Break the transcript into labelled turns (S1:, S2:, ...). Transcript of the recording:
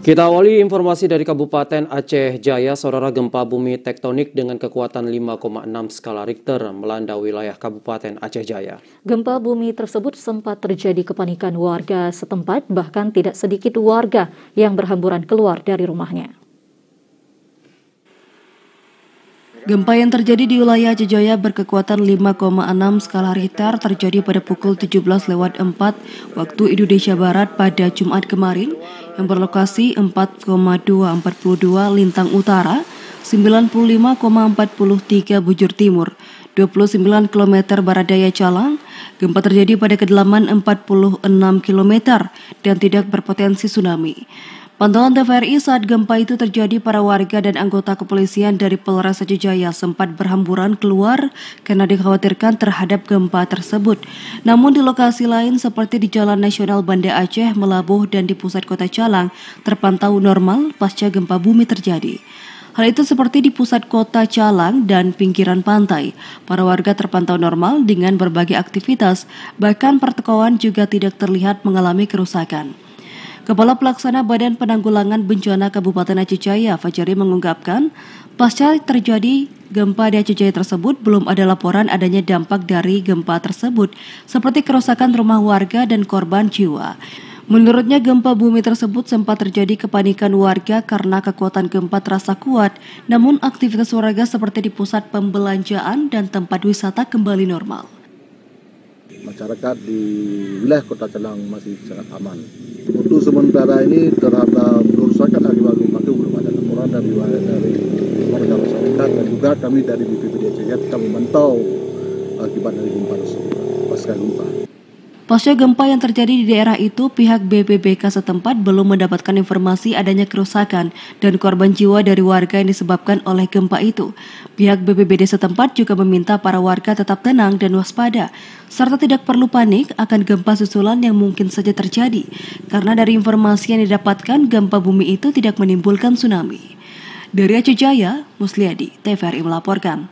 S1: Kita awali informasi dari Kabupaten Aceh Jaya. Saudara, gempa bumi tektonik dengan kekuatan 5,6 skala Richter melanda wilayah Kabupaten Aceh Jaya.
S2: Gempa bumi tersebut sempat terjadi kepanikan warga setempat, bahkan tidak sedikit warga yang berhamburan keluar dari rumahnya.
S3: Gempa yang terjadi di wilayah Aceh Jaya berkekuatan 5,6 skala Richter terjadi pada pukul 17.04 waktu Indonesia Barat pada Jumat kemarin yang berlokasi 4,242 Lintang Utara, 95,43 Bujur Timur, 29 km barat daya Calang. Gempa terjadi pada kedalaman 46 km dan tidak berpotensi tsunami. Pantauan TVRI saat gempa itu terjadi, para warga dan anggota kepolisian dari Polres Aceh Jaya sempat berhamburan keluar karena dikhawatirkan terhadap gempa tersebut. Namun di lokasi lain seperti di Jalan Nasional Banda Aceh, Melabuh, dan di pusat kota Calang terpantau normal pasca gempa bumi terjadi. Hal itu seperti di pusat kota Calang dan pinggiran pantai. Para warga terpantau normal dengan berbagai aktivitas, bahkan pertokoan juga tidak terlihat mengalami kerusakan. Kepala Pelaksana Badan Penanggulangan Bencana Kabupaten Aceh Jaya, Fajari, mengungkapkan, pasca terjadi gempa di Aceh Jaya tersebut, belum ada laporan adanya dampak dari gempa tersebut, seperti kerusakan rumah warga dan korban jiwa. Menurutnya, gempa bumi tersebut sempat terjadi kepanikan warga karena kekuatan gempa terasa kuat, namun aktivitas warga seperti di pusat pembelanjaan dan tempat wisata kembali normal.
S4: Masyarakat di wilayah Kota Calang masih sangat aman. Untuk sementara ini terhadap kerusakan akibat gempa itu belum ada laporan dari warga masyarakat, dan juga kami dari BPBD Aceh Jaya kita memantau akibat dari gempa tersebut pasca gempa.
S3: Pasca gempa yang terjadi di daerah itu, pihak BPBK setempat belum mendapatkan informasi adanya kerusakan dan korban jiwa dari warga yang disebabkan oleh gempa itu. Pihak BPBD setempat juga meminta para warga tetap tenang dan waspada, serta tidak perlu panik akan gempa susulan yang mungkin saja terjadi, karena dari informasi yang didapatkan, gempa bumi itu tidak menimbulkan tsunami. Dari Aceh Jaya, Musliadi, TVRI melaporkan.